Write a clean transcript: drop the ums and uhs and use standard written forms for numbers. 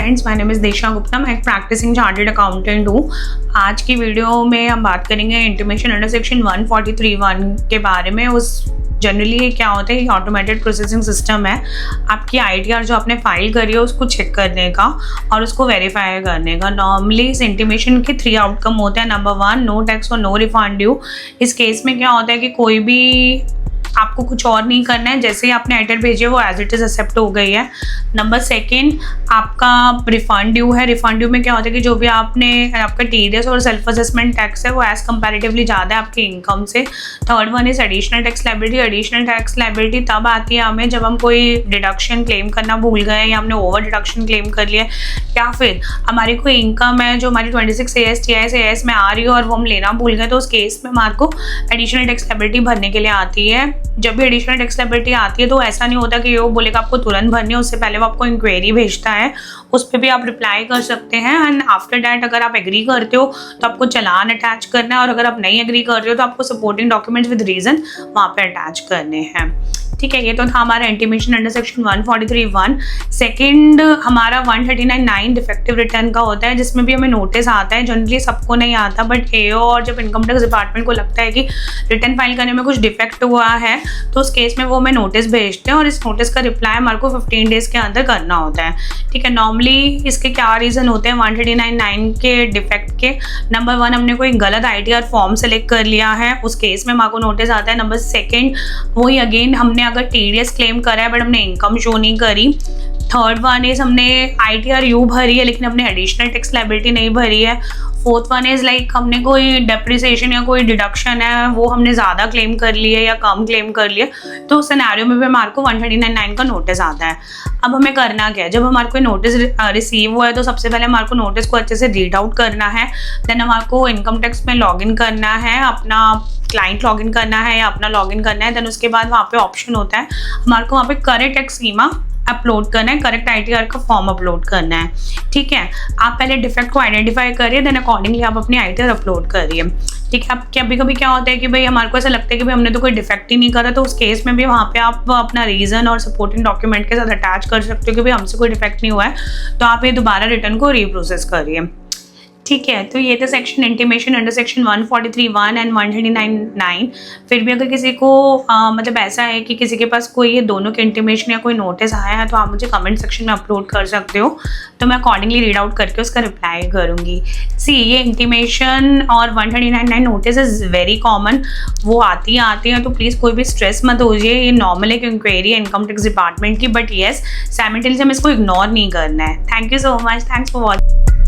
Friends, my name is दिशा गुप्ता। मैं एक practising chartered accountant हूँ। आज की वीडियो में हम बात करेंगे इंटीमेशन अंडर सेक्शन 143(1) के बारे में। उस जनरली क्या होता है, ऑटोमेटेड प्रोसेसिंग सिस्टम है आपकी आईटीआर जो आपने फाइल करी है उसको चेक करने का और उसको वेरीफाई करने का। नॉर्मली इस इंटीमेशन के 3 आउटकम होते हैं। नंबर 1, नो टैक्स और नो रिफंड ड्यू। इस केस में क्या होता है कि कोई भी आपको कुछ और नहीं करना है, जैसे ही आपने आईटीआर भेजी है वो एज इट इज़ एक्सेप्ट हो गई है। नंबर 2, आपका रिफंड ड्यू है। रिफंड ड्यू में क्या होता है कि जो भी आपका टीडीएस और सेल्फ असेसमेंट टैक्स है वो एज कंपैरेटिवली ज़्यादा है आपकी इनकम से। Third one is additional tax liability. Additional tax liability तब आती है हमें जब हम कोई डिडक्शन क्लेम करना भूल गए या हमने ओवर डिडक्शन क्लेम कर लिया, या फिर हमारी कोई इनकम है जो हमारी 26 AS TIS AS में आ रही है और वो हम लेना भूल गए, तो उस केस में हमारे को एडिशनल टैक्स लायबिलिटी भरने के लिए आती है। जब भी एडिशनल टैक्स लायबिलिटी आती है तो ऐसा नहीं होता कि वो बोलेगा आपको तुरंत भरनी है, उससे पहले वो आपको इंक्वायरी भेजता है, उस पर भी आप रिप्लाई कर सकते हैं। एंड आफ्टर डैट अगर आप एग्री करते हो तो आपको चालान अटैच करना है, और अगर आप नहीं एग्री कर रहे हो तो आपको सपोर्टिंग डॉक्यूमेंट्स विद रीजन वहाँ पे अटैच करने हैं। ठीक है, ये तो था हमारा इंटीमेशन अंडर सेक्शन 143(1). सेकेंड हमारा 139(9) डिफेक्टिव रिटर्न का होता है, जिसमें भी हमें नोटिस आता है। जनरली सबको नहीं आता, बट एओ और जब इनकम टैक्स डिपार्टमेंट को लगता है कि रिटर्न फाइल करने में कुछ डिफेक्ट हुआ है तो उस केस में वो हमें नोटिस भेजते हैं और इस नोटिस का रिप्लाई हमारे को 15 डेज के अंदर करना होता है। ठीक है, नॉर्मली इसके क्या रीज़न होते हैं 139(9) के डिफेक्ट के। नंबर 1, हमने कोई गलत आईटीआर फॉर्म सेलेक्ट कर लिया है, उस केस में हमारे को नोटिस आता है। नंबर 2, वही अगेन हमने अगर टीडीएस क्लेम करा है बट हमने इनकम शो नहीं करी। थर्ड वन इज हमने आईटीआर यू भरी है लेकिन हमने एडिशनल टैक्स लायबिलिटी नहीं भरी है। फोर्थ वन इज लाइक हमने कोई डेप्रिसिएशन या कोई डिडक्शन है वो हमने ज़्यादा क्लेम कर लिए या कम क्लेम कर लिए, तो उस सिनेरियो में भी हमारे को 139(9) का नोटिस आता है। अब हमें करना क्या है, जब हमारे को नोटिस रिसीव हुआ है तो सबसे पहले हमारे को नोटिस को अच्छे से रीड आउट करना है। देन हमारे को इनकम टैक्स में लॉगिन करना है, अपना क्लाइंट लॉगिन करना है या अपना लॉगिन करना है। देन उसके बाद वहाँ पे ऑप्शन होता है हमारे को वहाँ पे करेक्ट टैक्स स्कीमा अपलोड करना है, करेक्ट आईटीआर का फॉर्म अपलोड करना है। ठीक है, आप पहले डिफेक्ट को आइडेंटिफाई करिए, देन अकॉर्डिंगली आप अपनी आईटीआर अपलोड करिए। ठीक है, अब कभी कभी क्या होता है कि भाई हमारे को ऐसा लगता है कि भाई हमने तो कोई डिफेक्ट ही नहीं करा, तो उस केस में भी वहाँ पे आप अपना रीज़न और सपोर्टिंग डॉक्यूमेंट के साथ अटैच कर सकते हो कि भाई हमसे कोई डिफेक्ट नहीं हुआ है, तो आप ये दोबारा रिटर्न को रीप्रोसेस करिए। ठीक है, तो ये था section intimation under section 143(1) and 139(9). फिर भी अगर किसी को मतलब ऐसा है कि किसी के पास कोई ये दोनों के इंटीमेशन या कोई नोटिस आया है तो आप मुझे कमेंट सेक्शन में अपलोड कर सकते हो, तो मैं अकॉर्डिंगली रीड आउट करके उसका रिप्लाई करूँगी। ये इंटीमेशन और 139(9) नोटिस इज़ वेरी कॉमन, वो आती है, तो प्लीज़ कोई भी स्ट्रेस मत होइए। ये नॉर्मल एक इंक्वायरी है इनकम टैक्स डिपार्टमेंट की, बट येस साइमल्टेनियसली हमें इसको इग्नोर नहीं करना है। Thank you so much, thanks for watching.